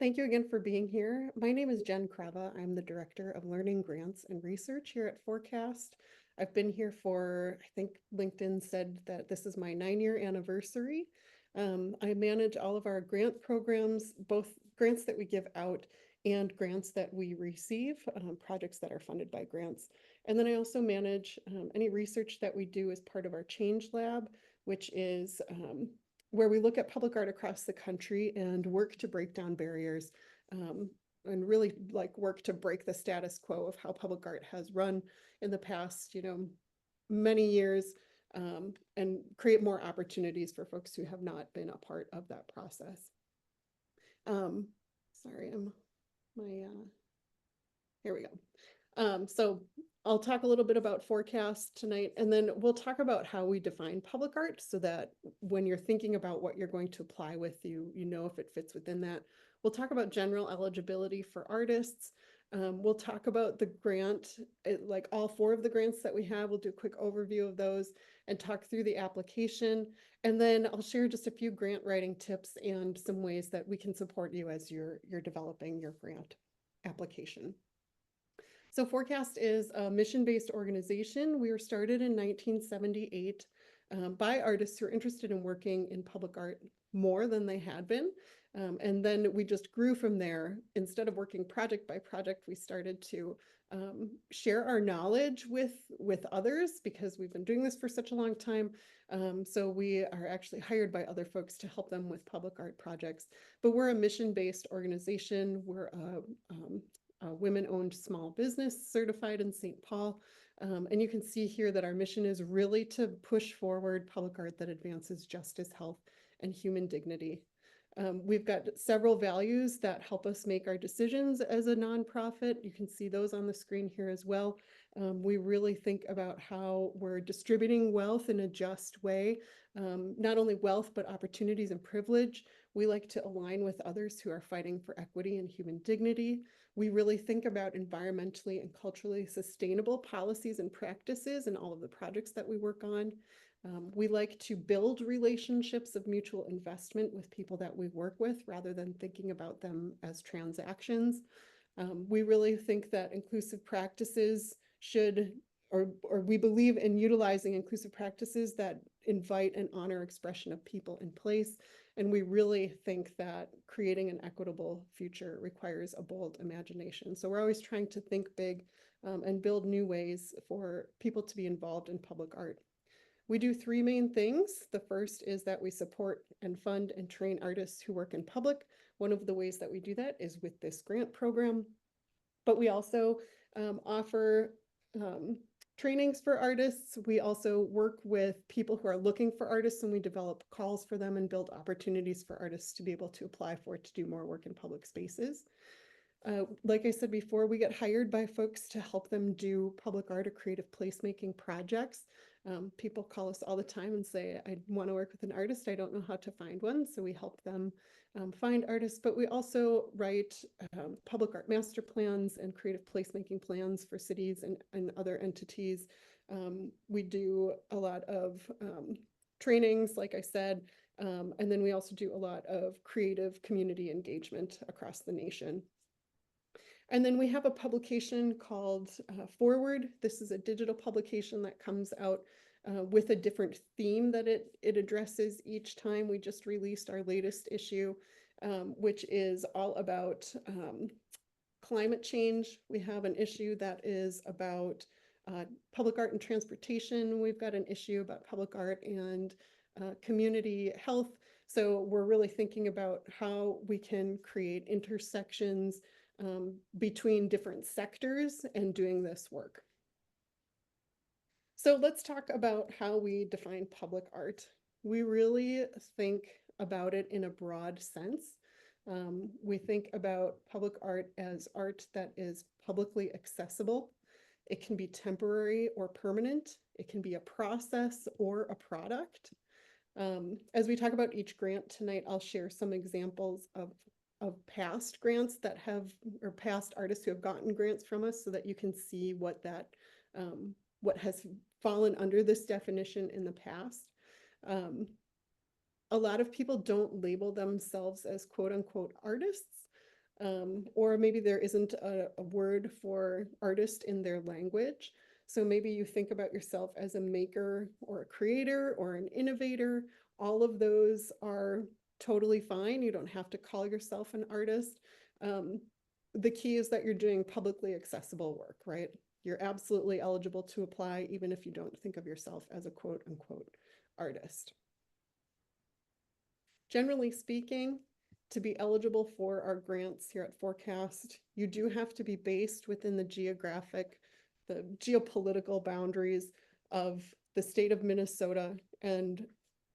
Thank you again for being here. My name is Jen Krava. I'm the Director of Learning Grants and Research here at Forecast. I've been here for, I think LinkedIn said that this is my 9-year anniversary. I manage all of our grant programs, both grants that we give out and grants that we receive, projects that are funded by grants. And then I also manage any research that we do as part of our Change Lab, which is where we look at public art across the country and work to break down barriers, and really work to break the status quo of how public art has run in the past, many years, and create more opportunities for folks who have not been a part of that process. Sorry, here we go. So I'll talk a little bit about Forecast tonight, and then we'll talk about how we define public art so that when you're thinking about what you're going to apply with, you know if it fits within that. We'll talk about general eligibility for artists. We'll talk about the grant, like all 4 of the grants that we have. We'll do a quick overview of those and talk through the application. And then I'll share just a few grant writing tips and some ways that we can support you as you're developing your grant application. So Forecast is a mission-based organization. We were started in 1978 by artists who are interested in working in public art more than they had been. And then we just grew from there. Instead of working project by project, we started to share our knowledge with others because we've been doing this for such a long time. So we are actually hired by other folks to help them with public art projects. But we're a mission-based organization. We're a women-owned small business certified in St. Paul. And you can see here that our mission is really to push forward public art that advances justice, health, and human dignity. We've got several values that help us make our decisions as a nonprofit. You can see those on the screen here as well. We really think about how we're distributing wealth in a just way, not only wealth, but opportunities and privilege. We like to align with others who are fighting for equity and human dignity. We really think about environmentally and culturally sustainable policies and practices in all of the projects that we work on. We like to build relationships of mutual investment with people that we work with rather than thinking about them as transactions. We really think that inclusive practices should, or we believe in utilizing inclusive practices that invite and honor expression of people in place. And we really think that creating an equitable future requires a bold imagination. So we're always trying to think big and build new ways for people to be involved in public art. We do 3 main things. The first is that we support and fund and train artists who work in public. One of the ways that we do that is with this grant program. But we also offer trainings for artists. We also work with people who are looking for artists, and we develop calls for them and build opportunities for artists to be able to apply for to do more work in public spaces. Like I said before, we get hired by folks to help them do public art or creative placemaking projects. People call us all the time and say, I want to work with an artist. I don't know how to find one. So we help them find artists, but we also write public art master plans and creative placemaking plans for cities and other entities. We do a lot of trainings, like I said, and then we also do a lot of creative community engagement across the nation. And then we have a publication called Forward. This is a digital publication that comes out with a different theme that it addresses each time. We just released our latest issue, which is all about climate change. We have an issue that is about public art and transportation. We've got an issue about public art and community health. So we're really thinking about how we can create intersections between different sectors and doing this work. So let's talk about how we define public art. We really think about it in a broad sense. We think about public art as art that is publicly accessible. It can be temporary or permanent. It can be a process or a product. As we talk about each grant tonight, I'll share some examples of past grants that have, or past artists who have gotten grants from us so that you can see what that, what has fallen under this definition in the past. A lot of people don't label themselves as quote unquote artists. or maybe there isn't a word for artist in their language. So maybe you think about yourself as a maker or a creator or an innovator. All of those are totally fine. You don't have to call yourself an artist. Um, the key is that you're doing publicly accessible work, right? You're absolutely eligible to apply, even if you don't think of yourself as a quote unquote artist. Generally speaking, to be eligible for our grants here at Forecast, you do have to be based within the geopolitical boundaries of the state of Minnesota and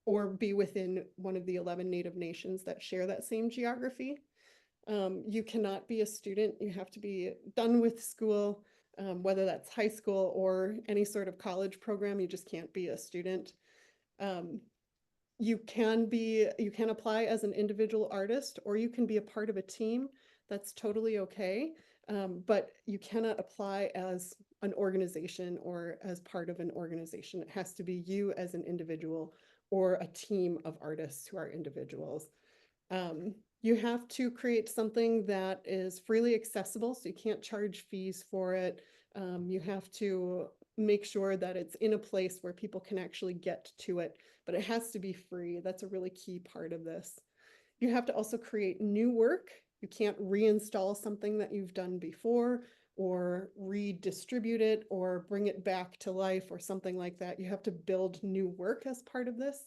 or be within one of the 11 Native nations that share that same geography. You cannot be a student. You have to be done with school, whether that's high school or any sort of college program. You just can't be a student. You can apply as an individual artist, or you can be a part of a team. That's totally okay. But you cannot apply as an organization or as part of an organization. It has to be you as an individual or a team of artists who are individuals. You have to create something that is freely accessible, so you can't charge fees for it. You have to make sure that it's in a place where people can actually get to it, but it has to be free. That's a really key part of this. You have to also create new work. You can't reinstall something that you've done before or redistribute it or bring it back to life or something like that. You have to build new work as part of this.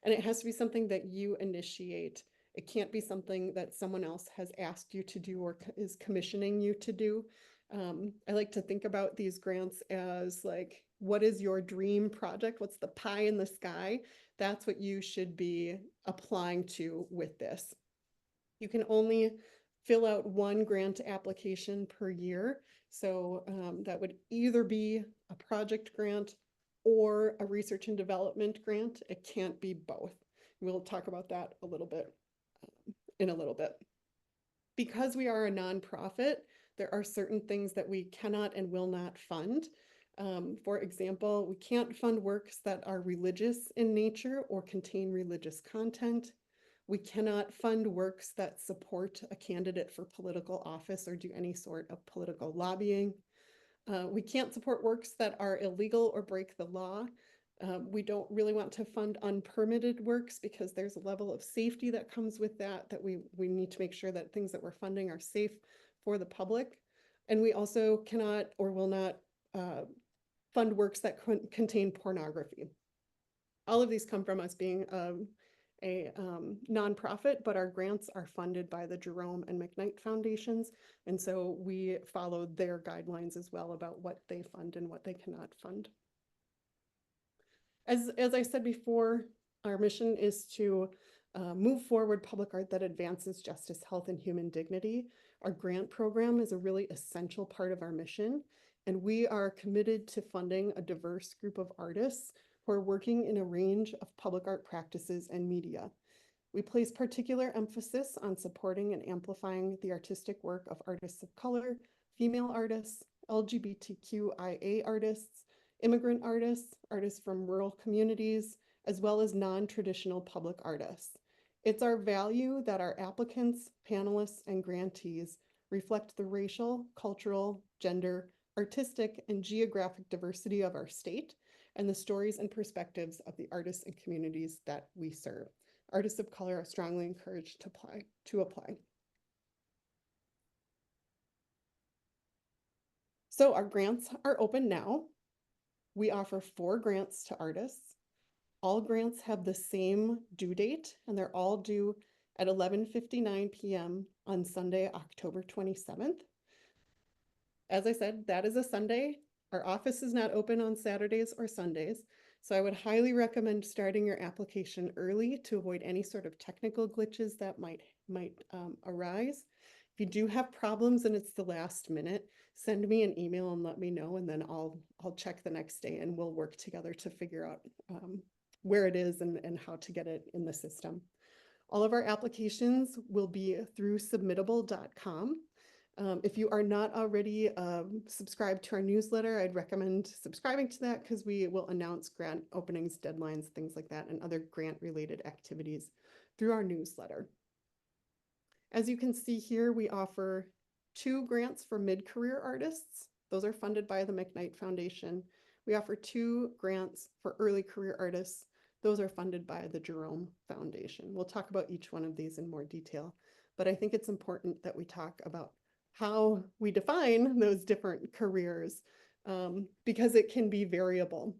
And it has to be something that you initiate. It can't be something that someone else has asked you to do or is commissioning you to do. I like to think about these grants as like, what is your dream project? What's the pie in the sky? That's what you should be applying to with this. You can only fill out one grant application per year. So that would either be a project grant or a research and development grant. It can't be both. We'll talk about that a little bit in a little bit. Because we are a nonprofit, there are certain things that we cannot and will not fund. For example, we can't fund works that are religious in nature or contain religious content. We cannot fund works that support a candidate for political office or do any sort of political lobbying. We can't support works that are illegal or break the law. We don't really want to fund unpermitted works because there's a level of safety that comes with that, that we need to make sure that things that we're funding are safe for the public. And we also cannot or will not fund works that contain pornography. All of these come from us being a nonprofit, but our grants are funded by the Jerome and McKnight Foundations. And so we follow their guidelines as well about what they fund and what they cannot fund. As I said before, our mission is to move forward public art that advances justice, health, and human dignity. Our grant program is a really essential part of our mission, and we are committed to funding a diverse group of artists who are working in a range of public art practices and media. We place particular emphasis on supporting and amplifying the artistic work of artists of color, female artists, LGBTQIA artists, immigrant artists, artists from rural communities, as well as non-traditional public artists. It's our value that our applicants, panelists, and grantees reflect the racial, cultural, gender, artistic, and geographic diversity of our state and the stories and perspectives of the artists and communities that we serve. Artists of color are strongly encouraged to apply. So our grants are open now. We offer 4 grants to artists. All grants have the same due date, and they're all due at 11:59 p.m. on Sunday, October 27th. As I said, that is a Sunday. Our office is not open on Saturdays or Sundays, so I would highly recommend starting your application early to avoid any sort of technical glitches that might arise. If you do have problems and it's the last minute, send me an email and let me know, and then I'll check the next day and we'll work together to figure out where it is and how to get it in the system. All of our applications will be through submittable.com. If you are not already subscribed to our newsletter, I'd recommend subscribing to that because we will announce grant openings, deadlines, things like that, and other grant-related activities through our newsletter. As you can see here, we offer 2 grants for mid-career artists. Those are funded by the McKnight Foundation. We offer 2 grants for early career artists. Those are funded by the Jerome Foundation. We'll talk about each one of these in more detail, but I think it's important that we talk about how we define those different careers, because it can be variable.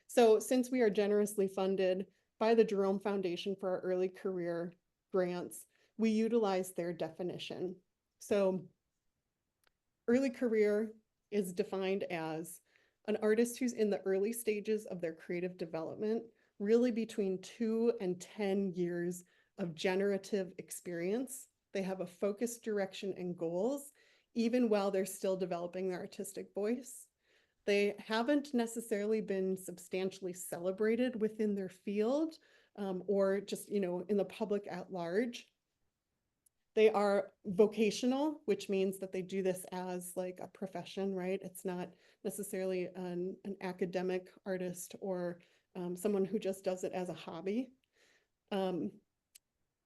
So since we are generously funded by the Jerome Foundation for our early career grants, we utilize their definition. So early career is defined as an artist who's in the early stages of their creative development, really between 2 and 10 years of generative experience. They have a focused direction and goals, even while they're still developing their artistic voice. They haven't necessarily been substantially celebrated within their field, or just, in the public at large. They are vocational, which means that they do this as like a profession, right? It's not necessarily an academic artist or someone who just does it as a hobby.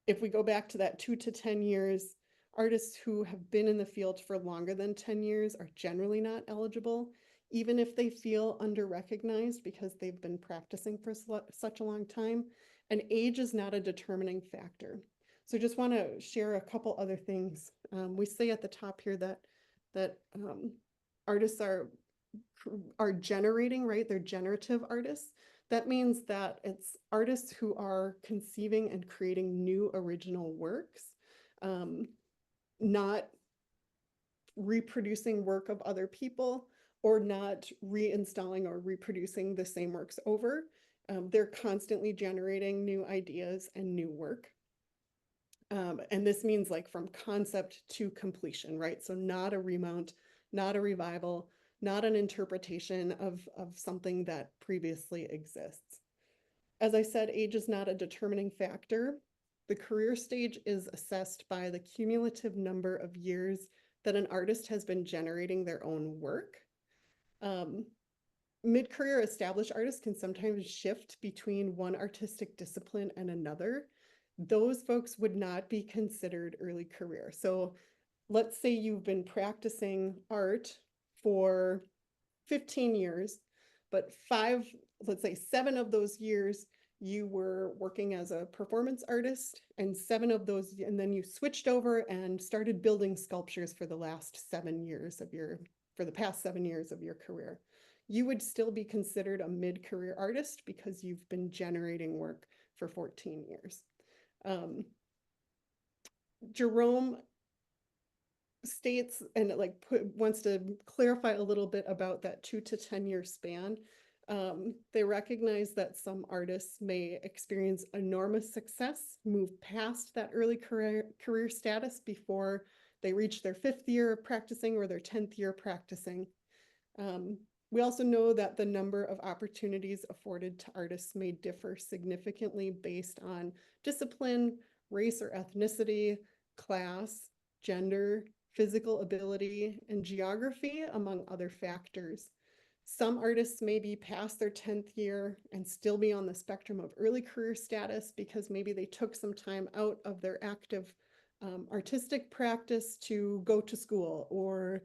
If we go back to that 2 to 10 years, artists who have been in the field for longer than 10 years are generally not eligible, even if they feel under-recognized because they've been practicing for such a long time. And age is not a determining factor. So just want to share a couple other things. We say at the top here that artists are generating, right? They're generative artists. That means that it's artists who are conceiving and creating new original works, not reproducing work of other people or not reinstalling or reproducing the same works over. They're constantly generating new ideas and new work. And this means like from concept to completion, right? So not a remount, not a revival, not an interpretation of something that previously exists. As I said, age is not a determining factor. The career stage is assessed by the cumulative number of years that an artist has been generating their own work. Mid-career established artists can sometimes shift between one artistic discipline and another. Those folks would not be considered early career. So let's say you've been practicing art for 15 years, but let's say 7 of those years you were working as a performance artist, and 7 of those, and then you switched over and started building sculptures for the past 7 years of your career. You would still be considered a mid-career artist because you've been generating work for 14 years. Jerome states and wants to clarify a little bit about that 2 to 10 year span. They recognize that some artists may experience enormous success, move past that early career status before they reach their 5th year of practicing or their 10th year practicing. We also know that the number of opportunities afforded to artists may differ significantly based on discipline, race or ethnicity, class, gender, physical ability, and geography, among other factors. Some artists may be past their 10th year and still be on the spectrum of early career status because maybe they took some time out of their active artistic practice to go to school or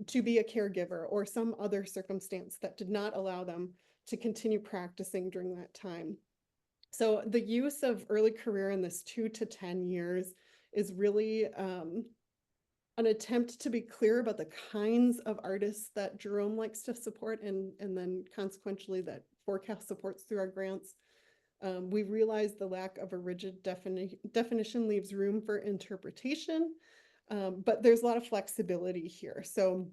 to be a caregiver or some other circumstance that did not allow them to continue practicing during that time. So the use of early career in this 2 to 10 years is really an attempt to be clear about the kinds of artists that Jerome likes to support and then consequently that Forecast supports through our grants. We realize the lack of a rigid definition leaves room for interpretation, but there's a lot of flexibility here. So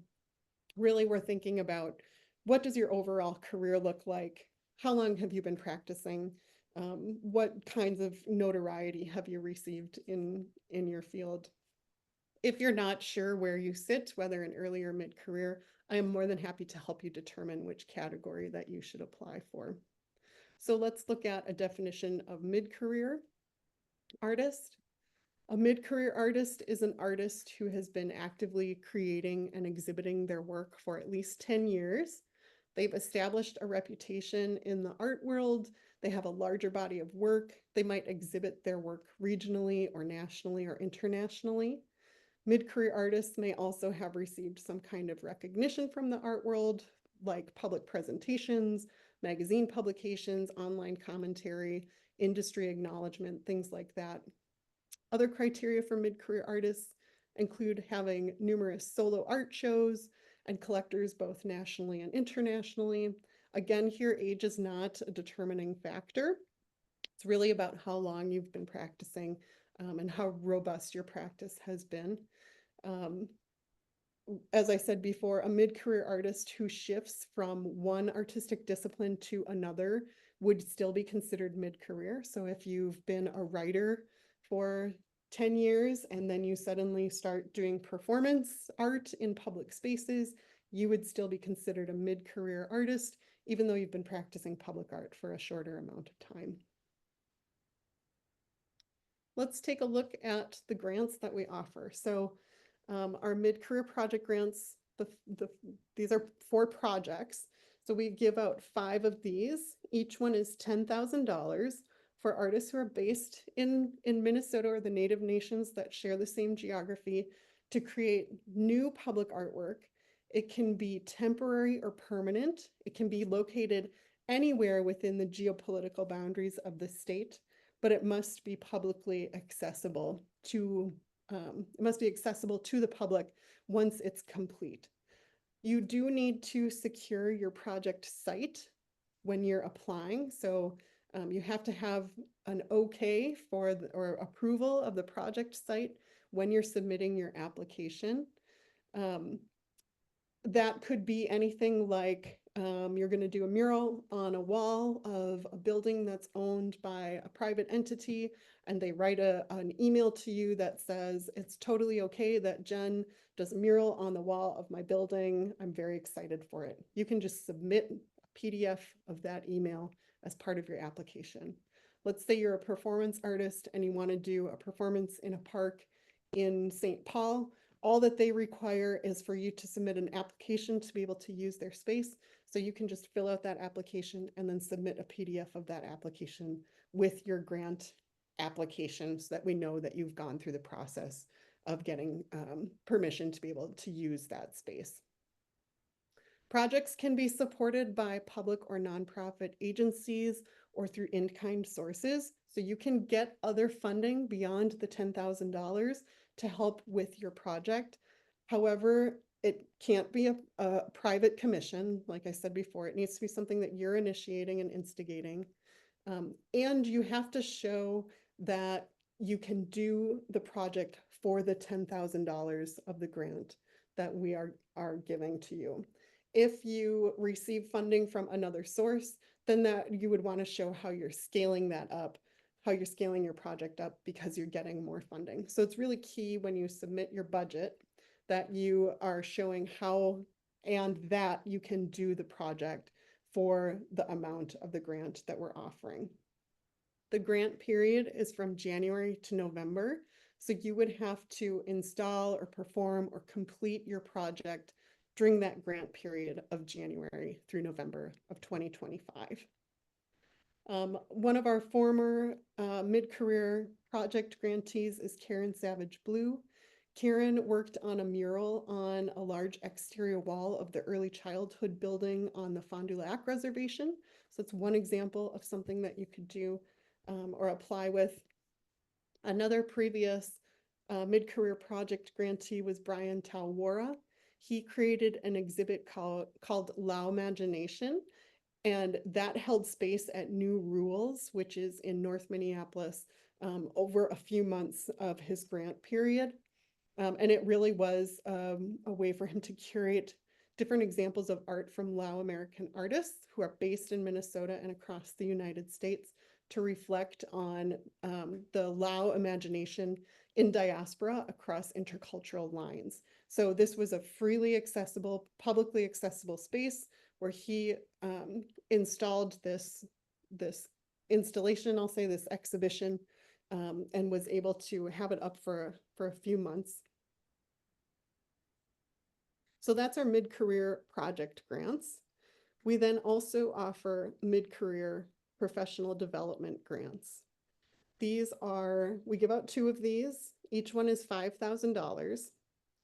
really we're thinking about what does your overall career look like? How long have you been practicing? What kinds of notoriety have you received in your field? If you're not sure where you sit, whether in early or mid-career, I am more than happy to help you determine which category that you should apply for. So let's look at a definition of mid-career artist. A mid-career artist is an artist who has been actively creating and exhibiting their work for at least 10 years. They've established a reputation in the art world. They have a larger body of work. They might exhibit their work regionally or nationally or internationally. Mid-career artists may also have received some kind of recognition from the art world, like public presentations, magazine publications, online commentary, industry acknowledgement, things like that. Other criteria for mid-career artists include having numerous solo art shows and collectors both nationally and internationally. Again, here age is not a determining factor. It's really about how long you've been practicing and how robust your practice has been. Um, as I said before, a mid-career artist who shifts from one artistic discipline to another would still be considered mid-career. So if you've been a writer for 10 years and then you suddenly start doing performance art in public spaces, you would still be considered a mid-career artist, even though you've been practicing public art for a shorter amount of time. Let's take a look at the grants that we offer. So our mid-career project grants, these are 4 projects. So we give out 5 of these. Each one is $10,000 for artists who are based in Minnesota or the Native nations that share the same geography to create new public artwork. It can be temporary or permanent. It can be located anywhere within the geopolitical boundaries of the state, but it must be publicly accessible to the public once it's complete. You do need to secure your project site when you're applying. So you have to have an okay or approval of the project site when you're submitting your application. That could be anything like you're going to do a mural on a wall of a building that's owned by a private entity, and they write an email to you that says, it's totally okay that Jen does a mural on the wall of my building. I'm very excited for it. You can just submit a PDF of that email as part of your application. Let's say you're a performance artist and you want to do a performance in a park in St. Paul. All that they require is for you to submit an application to be able to use their space. So you can just fill out that application and then submit a PDF of that application with your grant application so that we know that you've gone through the process of getting permission to be able to use that space. Projects can be supported by public or nonprofit agencies or through in-kind sources. So you can get other funding beyond the $10,000 to help with your project. However, it can't be a private commission. Like I said before, it needs to be something that you're initiating and instigating. And you have to show that you can do the project for the $10,000 of the grant that we are giving to you. If you receive funding from another source, then that you would want to show how you're scaling that up, how you're scaling your project up because you're getting more funding. So it's really key when you submit your budget that you are showing how and that you can do the project for the amount of the grant that we're offering. The grant period is from January to November. So you would have to install or perform or complete your project during that grant period of January through November of 2025. One of our former mid-career project grantees is Karen Savage Blue. Karen worked on a mural on a large exterior wall of the early childhood building on the Fond du Lac Reservation. So it's one example of something that you could do or apply with. Another previous mid-career project grantee was Brian Talwara. He created an exhibit called Lao Imagination, and that held space at New Rules, which is in North Minneapolis, over a few months of his grant period. And it really was a way for him to curate different examples of art from Lao American artists who are based in Minnesota and across the United States to reflect on the Lao imagination in diaspora across intercultural lines. So this was a freely accessible, publicly accessible space where he installed this installation, I'll say this exhibition, and was able to have it up for a few months. So that's our mid-career project grants. We then also offer mid-career professional development grants. These are, we give out 2 of these. Each one is $5,000.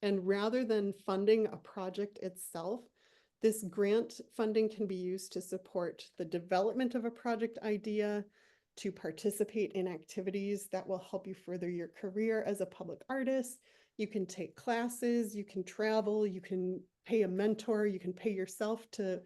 And rather than funding a project itself, this grant funding can be used to support the development of a project idea, to participate in activities that will help you further your career as a public artist. You can take classes, you can travel, you can pay a mentor, you can pay yourself to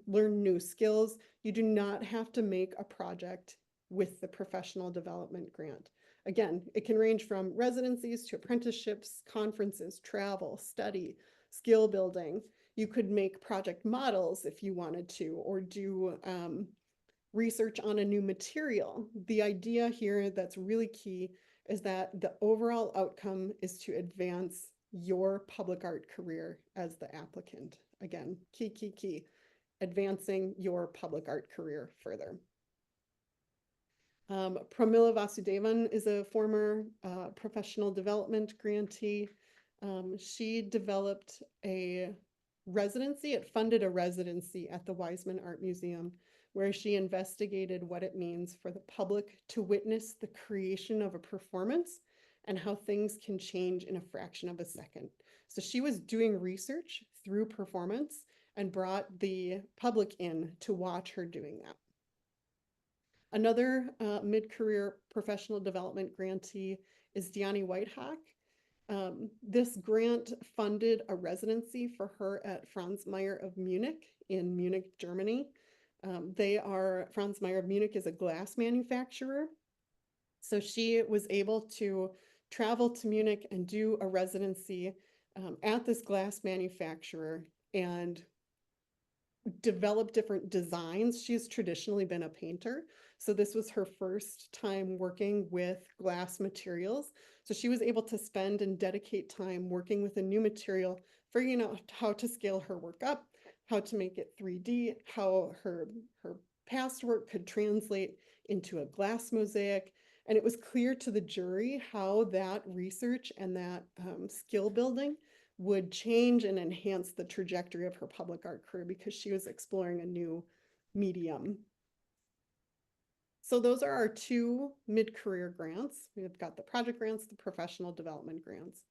learn new skills. You do not have to make a project with the professional development grant. Again, it can range from residencies to apprenticeships, conferences, travel, study, skill building. You could make project models if you wanted to, or do research on a new material. The idea here that's really key is that the overall outcome is to advance your public art career as the applicant. Again, key, advancing your public art career further. Pramila Vasudevan is a former professional development grantee. She developed a residency, it funded a residency at the Wiseman Art Museum, where she investigated what it means for the public to witness the creation of a performance and how things can change in a fraction of a second. So she was doing research through performance and brought the public in to watch her doing that. Another mid-career professional development grantee is Diani Whitehawk. This grant funded a residency for her at Franz Mayer of Munich in Munich, Germany. Franz Mayer of Munich is a glass manufacturer. So she was able to travel to Munich and do a residency at this glass manufacturer and develop different designs. She's traditionally been a painter. So this was her first time working with glass materials. So she was able to spend and dedicate time working with a new material, figuring out how to scale her work up, how to make it 3D, how her past work could translate into a glass mosaic. And it was clear to the jury how that research and that skill building would change and enhance the trajectory of her public art career because she was exploring a new medium. So those are our 2 mid-career grants. We've got the project grants, the professional development grants.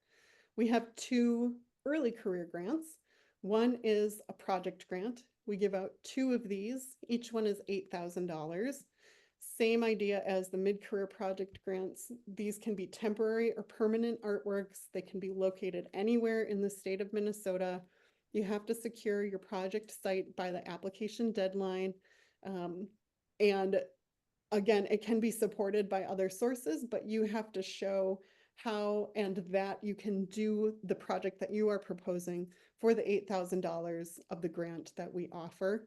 We have 2 early career grants. One is a project grant. We give out 2 of these. Each one is $8,000. Same idea as the mid-career project grants. These can be temporary or permanent artworks. They can be located anywhere in the state of Minnesota. You have to secure your project site by the application deadline. And again, it can be supported by other sources, but you have to show how and that you can do the project that you are proposing for the $8,000 of the grant that we offer.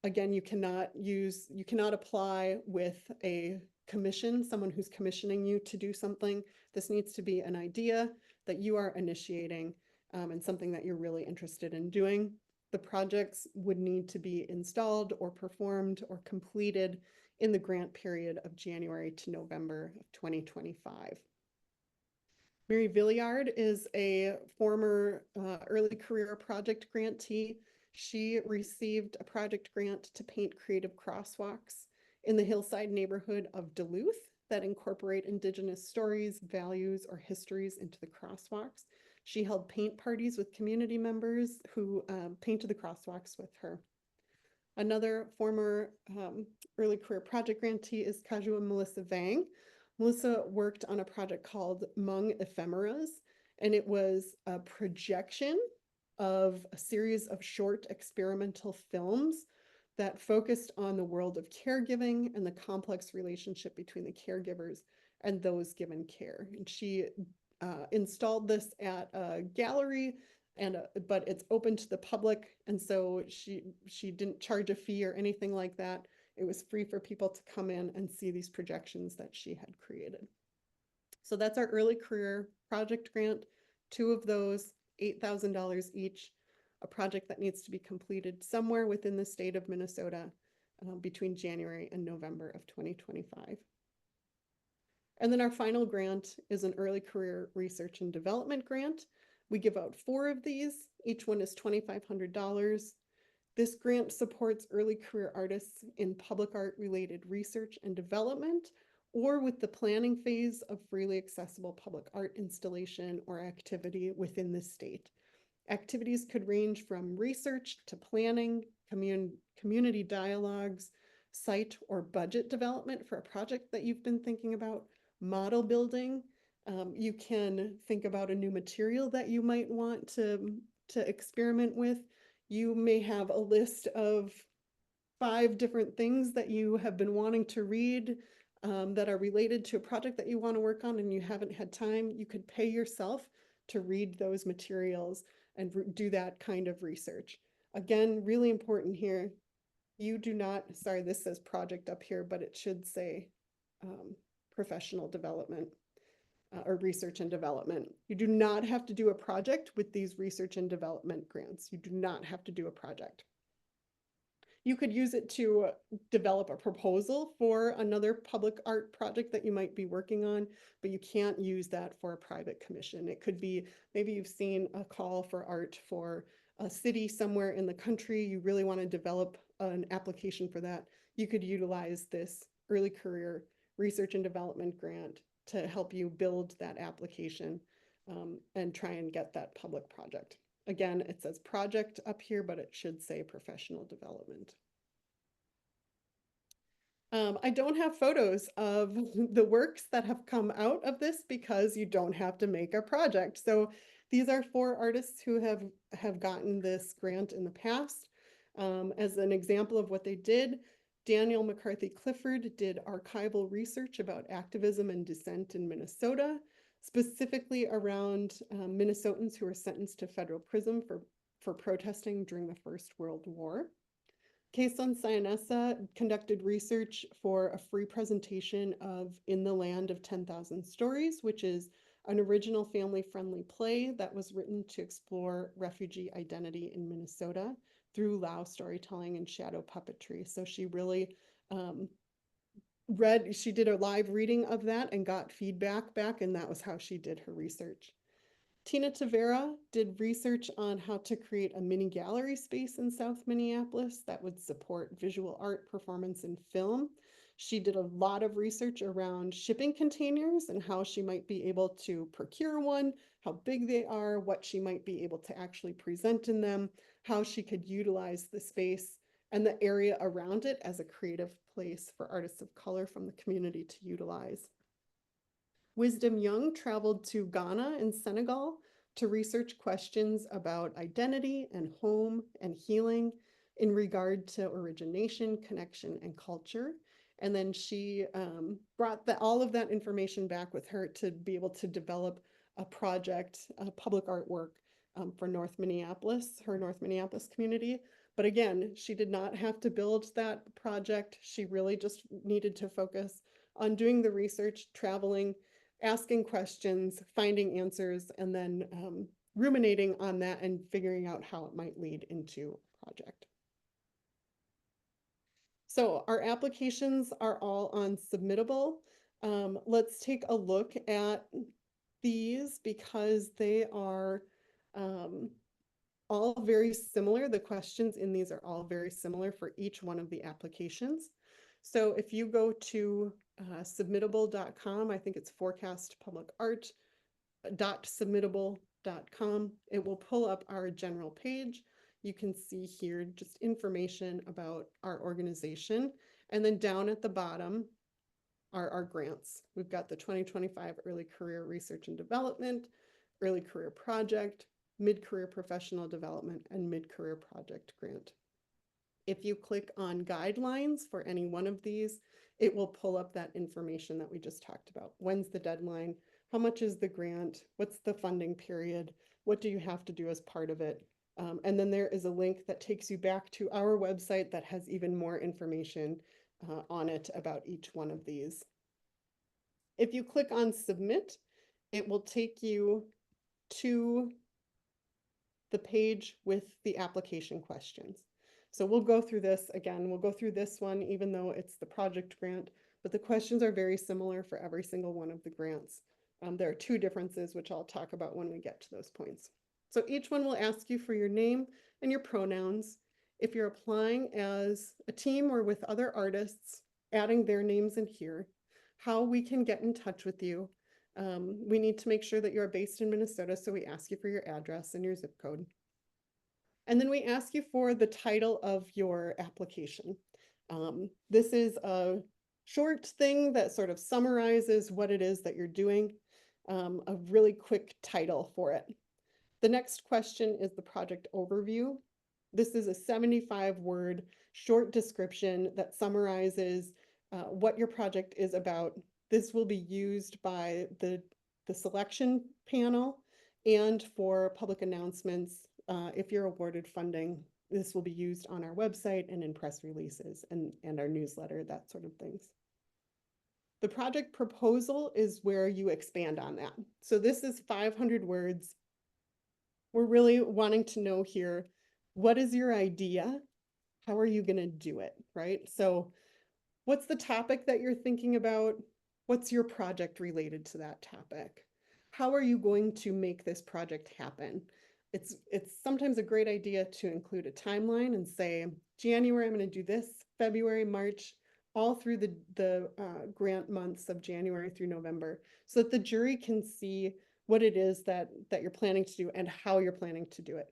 Again, you cannot apply with a commission, someone who's commissioning you to do something. This needs to be an idea that you are initiating and something that you're really interested in doing. The projects would need to be installed or performed or completed in the grant period of January to November of 2025. Mary Villiard is a former early career project grantee. She received a project grant to paint creative crosswalks in the hillside neighborhood of Duluth that incorporate Indigenous stories, values, or histories into the crosswalks. She held paint parties with community members who painted the crosswalks with her. Another former early career project grantee is Kajua Melissa Vang. Melissa worked on a project called Hmong Ephemeras, and it was a projection of a series of short experimental films that focused on the world of caregiving and the complex relationship between the caregivers and those given care. And she installed this at a gallery, but it's open to the public, and so she didn't charge a fee or anything like that. It was free for people to come in and see these projections that she had created. So that's our early career project grant. 2 of those, $8,000 each, a project that needs to be completed somewhere within the state of Minnesota between January and November of 2025. And then our final grant is an early career research and development grant. We give out 4 of these. Each one is $2,500. This grant supports early career artists in public art related research and development, or with the planning phase of freely accessible public art installation or activity within the state. Activities could range from research to planning, community dialogues, site or budget development for a project that you've been thinking about, model building. You can think about a new material that you might want to experiment with. You may have a list of 5 different things that you have been wanting to read that are related to a project that you want to work on and you haven't had time. You could pay yourself to read those materials and do that kind of research. Again, really important here. You do not, sorry, this says project up here, but it should say professional development or research and development. You do not have to do a project with these research and development grants. You do not have to do a project. You could use it to develop a proposal for another public art project that you might be working on, but you can't use that for a private commission. It could be, maybe you've seen a call for art for a city somewhere in the country. You really want to develop an application for that. You could utilize this early career research and development grant to help you build that application and try and get that public project. Again, it says project up here, but it should say professional development. I don't have photos of the works that have come out of this because you don't have to make a project. So these are 4 artists who have gotten this grant in the past. As an example of what they did, Daniel McCarthy Clifford did archival research about activism and dissent in Minnesota, specifically around Minnesotans who were sentenced to federal prison for protesting during the First World War. Kason Sionessa conducted research for a free presentation of In the Land of 10,000 Stories, which is an original family-friendly play that was written to explore refugee identity in Minnesota through Lao storytelling and shadow puppetry. So she really she did a live reading of that and got feedback back, and that was how she did her research. Tina Tavera did research on how to create a mini gallery space in South Minneapolis that would support visual art, performance, and film. She did a lot of research around shipping containers and how she might be able to procure one, how big they are, what she might be able to actually present in them, how she could utilize the space and the area around it as a creative place for artists of color from the community to utilize. Wisdom Young traveled to Ghana and Senegal to research questions about identity and home and healing in regard to origination, connection, and culture. And then she brought all of that information back with her to be able to develop a project, a public artwork for North Minneapolis, her North Minneapolis community. But again, she did not have to build that project. She really just needed to focus on doing the research, traveling, asking questions, finding answers, and then ruminating on that and figuring out how it might lead into a project. So our applications are all on Submittable. Let's take a look at these because they are all very similar. The questions in these are all very similar for each one of the applications. So if you go to submittable.com, I think it's forecastpublicart.submittable.com, it will pull up our general page. You can see here just information about our organization. And then down at the bottom are our grants. We've got the 2025 Early Career Research and Development, Early Career Project, Mid-Career Professional Development, and Mid-Career Project Grant. If you click on guidelines for any one of these, it will pull up that information that we just talked about. When's the deadline? How much is the grant? What's the funding period? What do you have to do as part of it? And then there is a link that takes you back to our website that has even more information on it about each one of these. If you click on submit, it will take you to the page with the application questions. So we'll go through this again. We'll go through this one, even though it's the project grant, but the questions are very similar for every single one of the grants. There are 2 differences, which I'll talk about when we get to those points. So each one will ask you for your name and your pronouns. if you're applying as a team or with other artists, adding their names in here, how we can get in touch with you. We need to make sure that you're based in Minnesota, so we ask you for your address and your zip code. And then we ask you for the title of your application. This is a short thing that sort of summarizes what it is that you're doing, a really quick title for it. The next question is the project overview. This is a 75-word short description that summarizes what your project is about. This will be used by the selection panel and for public announcements. If you're awarded funding, this will be used on our website and in press releases and our newsletter, that sort of things. The project proposal is where you expand on that. So this is 500 words. We're really wanting to know here, what is your idea? How are you going to do it, right? So what's the topic that you're thinking about? What's your project related to that topic? How are you going to make this project happen? It's sometimes a great idea to include a timeline and say, January, I'm going to do this, February, March, all through the grant months of January through November, so that the jury can see what it is that you're planning to do and how you're planning to do it.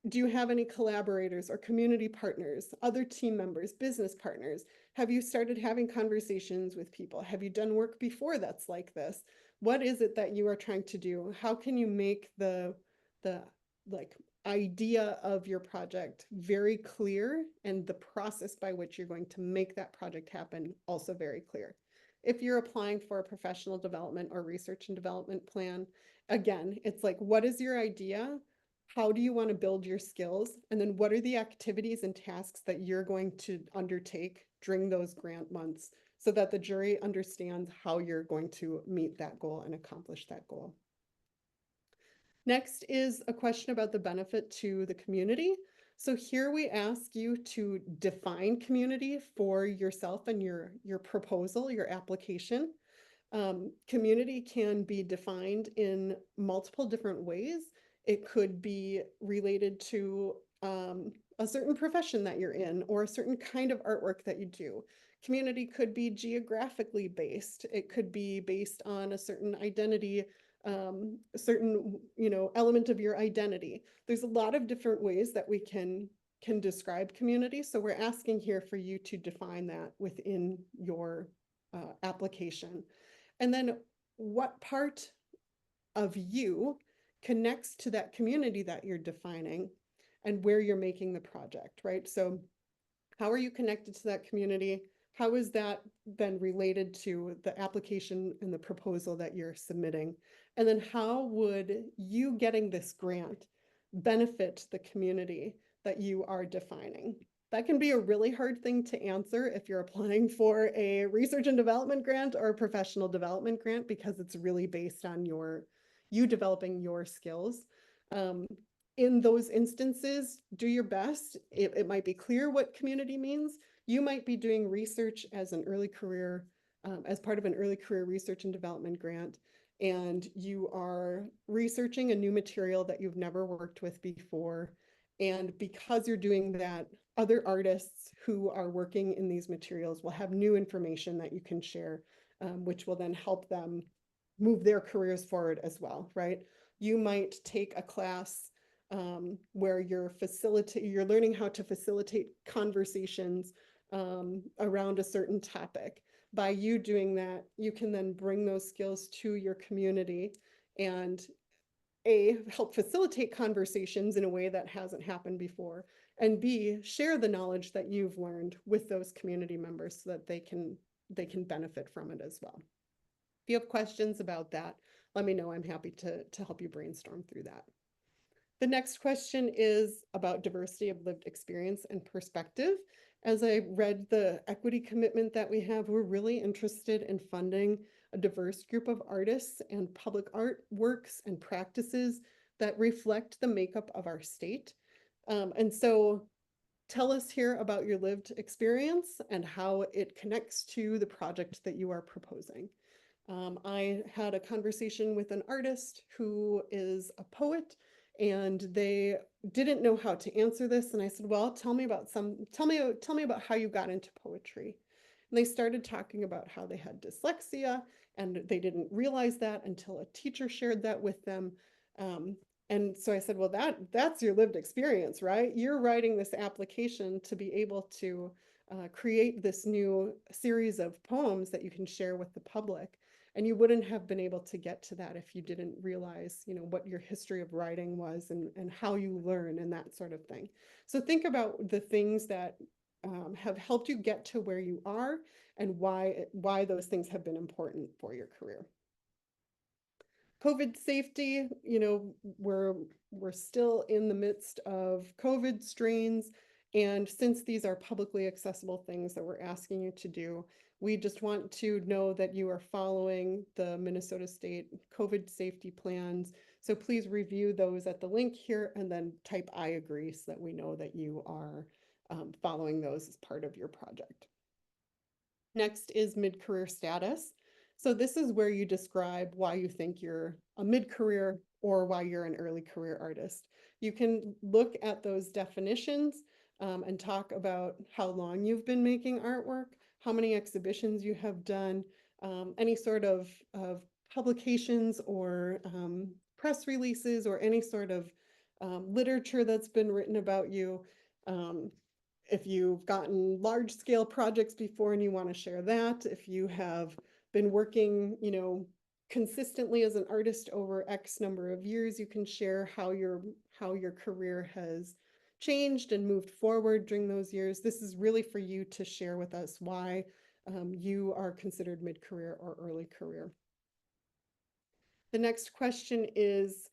Do you have any collaborators or community partners, other team members, business partners? Have you started having conversations with people? Have you done work before that's like this? What is it that you are trying to do? How can you make the like idea of your project very clear, and the process by which you're going to make that project happen also very clear? If you're applying for a professional development or research and development plan, again, it's like, what is your idea? How do you want to build your skills? And then what are the activities and tasks that you're going to undertake during those grant months, so that the jury understands how you're going to meet that goal and accomplish that goal? Next is a question about the benefit to the community. So here we ask you to define community for yourself and your proposal, your application. Community can be defined in multiple different ways. It could be related to a certain profession that you're in, or a certain kind of artwork that you do. Community could be geographically based. It could be based on a certain identity, a certain element of your identity. There's a lot of different ways that we can describe community. So we're asking here for you to define that within your application. And then what part of you connects to that community that you're defining, and where you're making the project, right? So how are you connected to that community? How is that then related to the application and the proposal that you're submitting? And then how would you getting this grant benefit the community that you are defining? That can be a really hard thing to answer if you're applying for a research and development grant or a professional development grant, because it's really based on you developing your skills. In those instances, do your best. It might be clear what community means. You might be doing research as an early career, as part of an early career research and development grant, and you are researching a new material that you've never worked with before. And because you're doing that, other artists who are working in these materials will have new information that you can share, which will then help them move their careers forward as well, right? You might take a class where you're learning how to facilitate conversations around a certain topic. By you doing that, you can then bring those skills to your community and help facilitate conversations in a way that hasn't happened before, and B, share the knowledge that you've learned with those community members so that they can benefit from it as well. If you have questions about that, let me know. I'm happy to help you brainstorm through that. The next question is about diversity of lived experience and perspective. As I read the equity commitment that we have, we're really interested in funding a diverse group of artists and public art works and practices that reflect the makeup of our state. And so tell us here about your lived experience and how it connects to the project that you are proposing. I had a conversation with an artist who is a poet, and they didn't know how to answer this. And I said, well, tell me about how you got into poetry. And they started talking about how they had dyslexia, and they didn't realize that until a teacher shared that with them. And so I said, well, that's your lived experience, right? You're writing this application to be able to create this new series of poems that you can share with the public. And you wouldn't have been able to get to that if you didn't realize, what your history of writing was, and how you learn and that sort of thing. So think about the things that have helped you get to where you are, and why those things have been important for your career. COVID safety, we're still in the midst of COVID strains. And since these are publicly accessible things that we're asking you to do, we just want to know that you are following the Minnesota State COVID safety plans. So please review those at the link here, and then type I agree so that we know that you are following those as part of your project. Next is mid-career status. So this is where you describe why you think you're a mid-career or why you're an early career artist. You can look at those definitions and talk about how long you've been making artwork, how many exhibitions you have done, any sort of publications or press releases, or any sort of literature that's been written about you. If you've gotten large scale projects before and you want to share that, if you have been working, consistently as an artist over X number of years, you can share how your career has changed and moved forward during those years. This is really for you to share with us why you are considered mid-career or early career. The next question is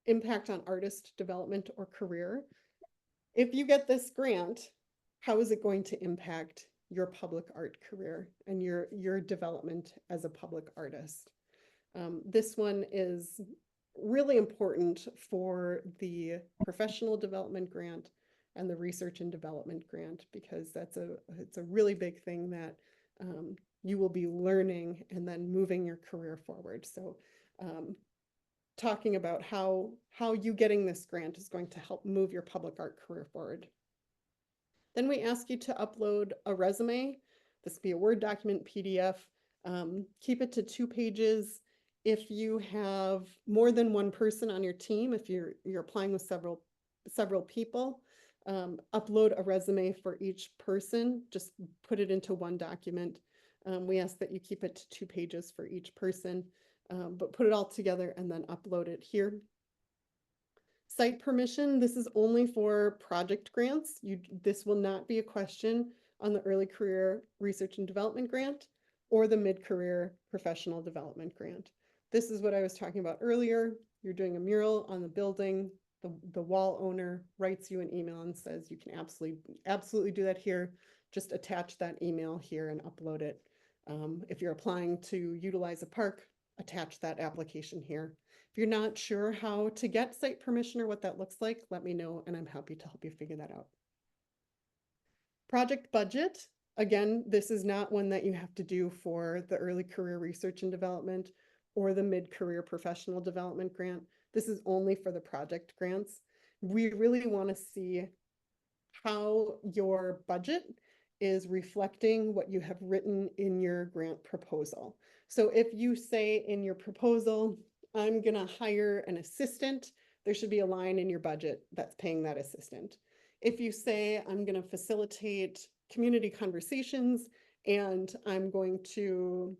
impact on artist development or career. If you get this grant, how is it going to impact your public art career and your development as a public artist? This one is really important for the professional development grant and the research and development grant, because it's a really big thing that you will be learning and then moving your career forward. So talking about how you getting this grant is going to help move your public art career forward. Then we ask you to upload a resume. This could be a Word document, PDF. Keep it to 2 pages. If you have more than one person on your team, if you're applying with several people, upload a resume for each person. Just put it into one document. We ask that you keep it to 2 pages for each person, but put it all together and then upload it here. Site permission, this is only for project grants. This will not be a question on the early career research and development grant or the mid-career professional development grant. This is what I was talking about earlier. You're doing a mural on the building. The wall owner writes you an email and says you can absolutely do that here. Just attach that email here and upload it. If you're applying to utilize a park, attach that application here. If you're not sure how to get site permission or what that looks like, let me know and I'm happy to help you figure that out. Project budget. Again, this is not one that you have to do for the early career research and development or the mid-career professional development grant. This is only for the project grants. We really want to see how your budget is reflecting what you have written in your grant proposal. So if you say in your proposal, I'm going to hire an assistant, there should be a line in your budget that's paying that assistant. If you say I'm going to facilitate community conversations and I'm going to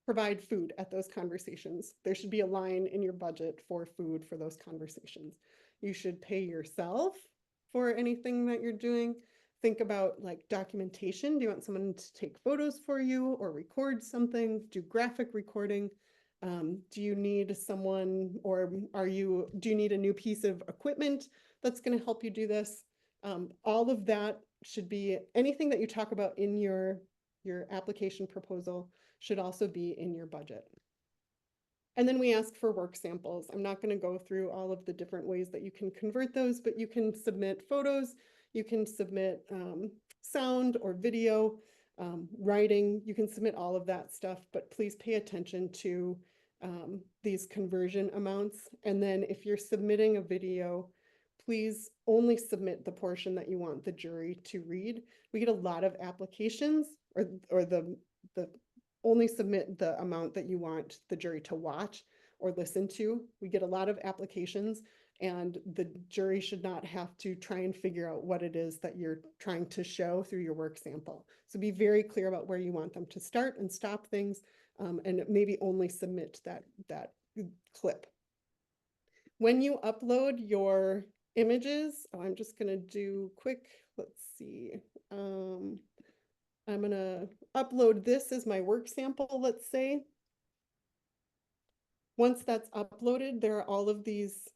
provide food at those conversations, there should be a line in your budget for food for those conversations. You should pay yourself for anything that you're doing. Think about like documentation. Do you want someone to take photos for you or record something, do graphic recording? Do you need someone, or do you need a new piece of equipment that's going to help you do this? All of that should be, anything that you talk about in your application proposal should also be in your budget. And then we ask for work samples. I'm not going to go through all of the different ways that you can convert those, but you can submit photos, you can submit sound or video, writing, you can submit all of that stuff, but please pay attention to these conversion amounts. And then if you're submitting a video, please only submit the portion that you want the jury to read. We get a lot of applications, or the only submit the amount that you want the jury to watch or listen to. We get a lot of applications, and the jury should not have to try and figure out what it is that you're trying to show through your work sample. So be very clear about where you want them to start and stop things, and maybe only submit that clip. When you upload your images, I'm just gonna do quick, let's see. I'm gonna upload this as my work sample, let's say. Once that's uploaded, there are all of these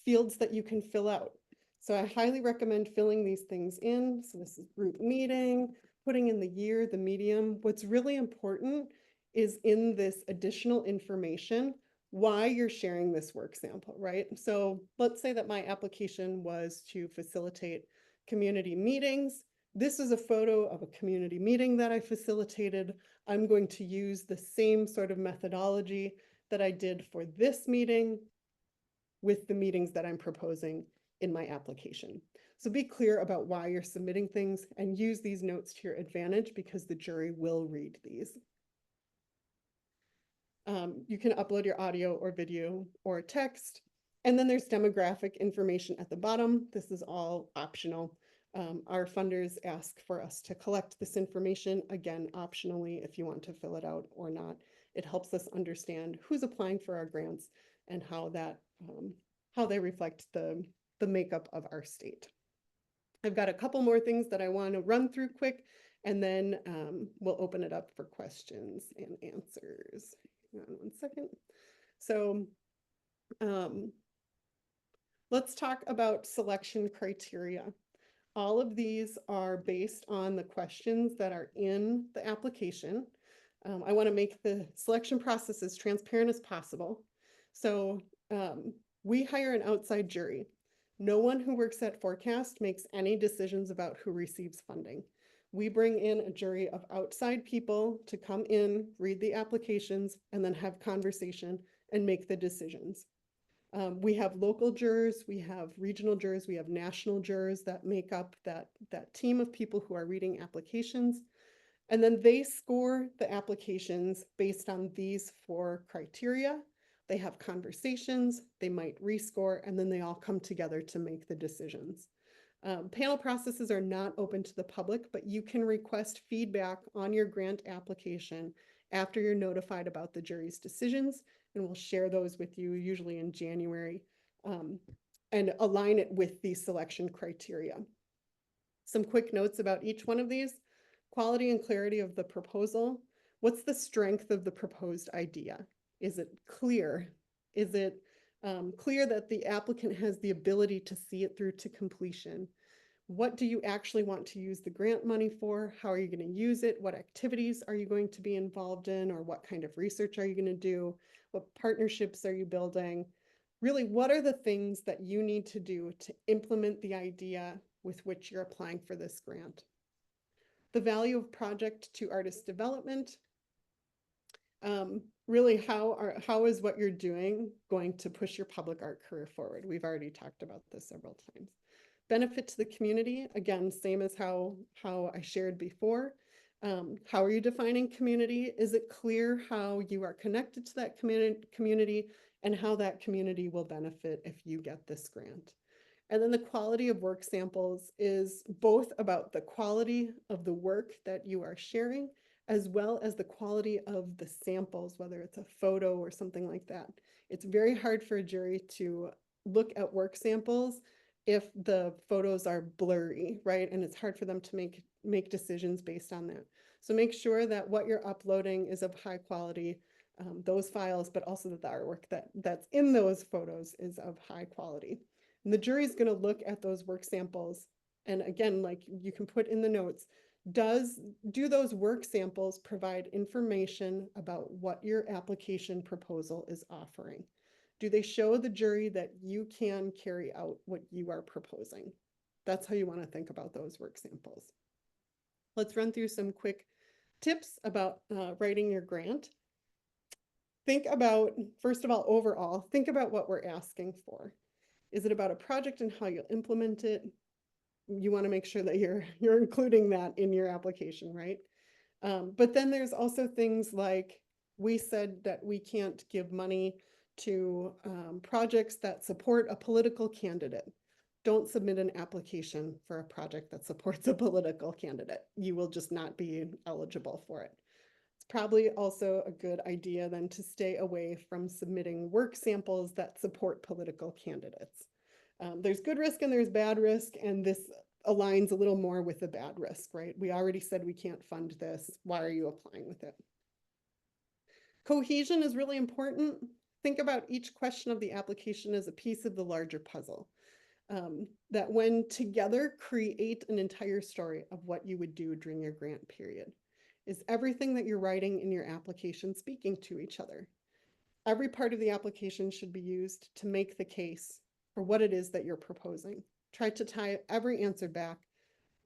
fields that you can fill out. So I highly recommend filling these things in. So this is group meeting, putting in the year, the medium. What's really important is in this additional information, why you're sharing this work sample, right? So let's say that my application was to facilitate community meetings. This is a photo of a community meeting that I facilitated. I'm going to use the same sort of methodology that I did for this meeting with the meetings that I'm proposing in my application. So be clear about why you're submitting things and use these notes to your advantage, because the jury will read these. You can upload your audio or video or text. And then there's demographic information at the bottom. This is all optional. Our funders ask for us to collect this information, again, optionally, if you want to fill it out or not. It helps us understand who's applying for our grants and how they reflect the makeup of our state. I've got a couple more things that I want to run through quick, and then we'll open it up for questions and answers. Hang on one second. So let's talk about selection criteria. All of these are based on the questions that are in the application. I want to make the selection process as transparent as possible. So we hire an outside jury. No one who works at Forecast makes any decisions about who receives funding. We bring in a jury of outside people to come in, read the applications, and then have conversation and make the decisions. We have local jurors, we have regional jurors, we have national jurors that make up that team of people who are reading applications. And then they score the applications based on these 4 criteria. They have conversations, they might rescore, and then they all come together to make the decisions. Panel processes are not open to the public, but you can request feedback on your grant application after you're notified about the jury's decisions, and we'll share those with you usually in January, and align it with the selection criteria. Some quick notes about each one of these. Quality and clarity of the proposal. What's the strength of the proposed idea? Is it clear? Is it clear that the applicant has the ability to see it through to completion? What do you actually want to use the grant money for? How are you going to use it? What activities are you going to be involved in? Or what kind of research are you going to do? What partnerships are you building? Really, what are the things that you need to do to implement the idea with which you're applying for this grant? The value of project to artist development. Really, how is what you're doing going to push your public art career forward? We've already talked about this several times. Benefit to the community, again, same as how I shared before. How are you defining community? Is it clear how you are connected to that community and how that community will benefit if you get this grant? And then the quality of work samples is both about the quality of the work that you are sharing, as well as the quality of the samples, whether it's a photo or something like that. It's very hard for a jury to look at work samples if the photos are blurry, right? And it's hard for them to make decisions based on that. So make sure that what you're uploading is of high quality, those files, but also that the artwork that's in those photos is of high quality. And the jury is going to look at those work samples. And again, like you can put in the notes, do those work samples provide information about what your application proposal is offering? Do they show the jury that you can carry out what you are proposing? That's how you want to think about those work samples. Let's run through some quick tips about writing your grant. think about, first of all, overall, think about what we're asking for. Is it about a project and how you'll implement it? You want to make sure that you're including that in your application, right? But then there's also things like, we said that we can't give money to projects that support a political candidate. Don't submit an application for a project that supports a political candidate. You will just not be eligible for it. It's probably also a good idea then to stay away from submitting work samples that support political candidates. There's good risk and there's bad risk, and this aligns a little more with the bad risk, right? We already said we can't fund this. Why are you applying with it? Cohesion is really important. Think about each question of the application as a piece of the larger puzzle. That when together create an entire story of what you would do during your grant period. Is everything that you're writing in your application speaking to each other? Every part of the application should be used to make the case for what it is that you're proposing. Try to tie every answer back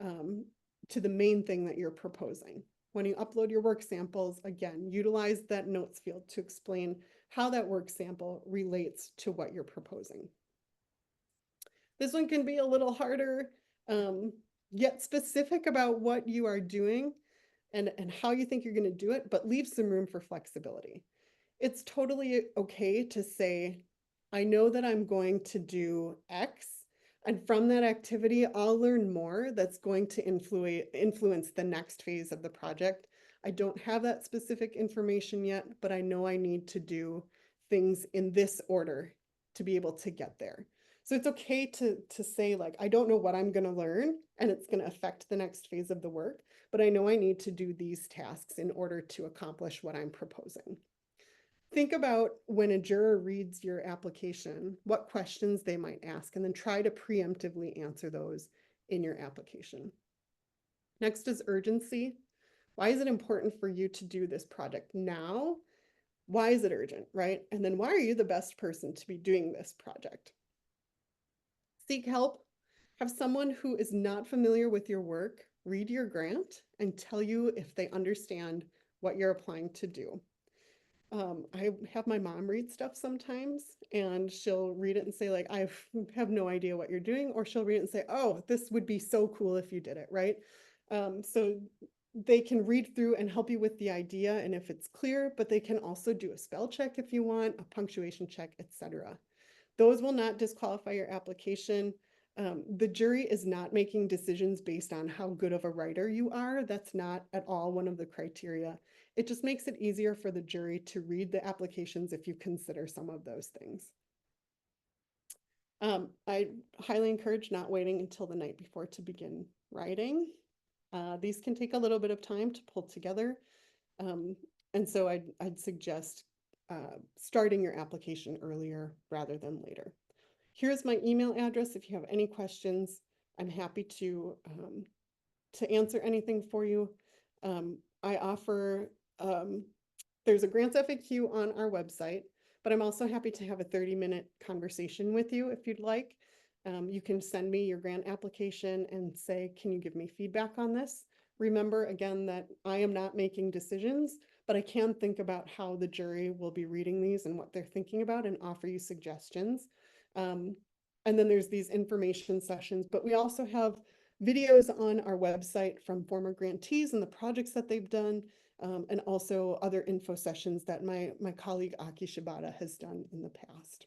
to the main thing that you're proposing. When you upload your work samples, again, utilize that notes field to explain how that work sample relates to what you're proposing. This one can be a little harder. Get specific about what you are doing and how you think you're going to do it, but leave some room for flexibility. It's totally okay to say, I know that I'm going to do X, and from that activity, I'll learn more that's going to influence the next phase of the project. I don't have that specific information yet, but I know I need to do things in this order to be able to get there. So it's okay to say, like, I don't know what I'm going to learn, and it's going to affect the next phase of the work, but I know I need to do these tasks in order to accomplish what I'm proposing. Think about when a juror reads your application, what questions they might ask, and then try to preemptively answer those in your application. Next is urgency. Why is it important for you to do this project now? Why is it urgent, right? And then why are you the best person to be doing this project? Seek help. Have someone who is not familiar with your work read your grant and tell you if they understand what you're applying to do. I have my mom read stuff sometimes, and she'll read it and say, like, I have no idea what you're doing, or she'll read it and say, oh, this would be so cool if you did it, right? So they can read through and help you with the idea and if it's clear, but they can also do a spell check if you want, a punctuation check, etc. Those will not disqualify your application. The jury is not making decisions based on how good of a writer you are. That's not at all one of the criteria. It just makes it easier for the jury to read the applications if you consider some of those things. I highly encourage not waiting until the night before to begin writing. These can take a little bit of time to pull together. And so I'd suggest starting your application earlier rather than later. Here's my email address if you have any questions. I'm happy to answer anything for you. I offer, there's a grants FAQ on our website, but I'm also happy to have a 30-minute conversation with you if you'd like. You can send me your grant application and say, can you give me feedback on this? Remember, again, that I am not making decisions, but I can think about how the jury will be reading these and what they're thinking about and offer you suggestions. And then there's these information sessions, but we also have videos on our website from former grantees and the projects that they've done, and also other info sessions that my colleague Aki Shibata has done in the past.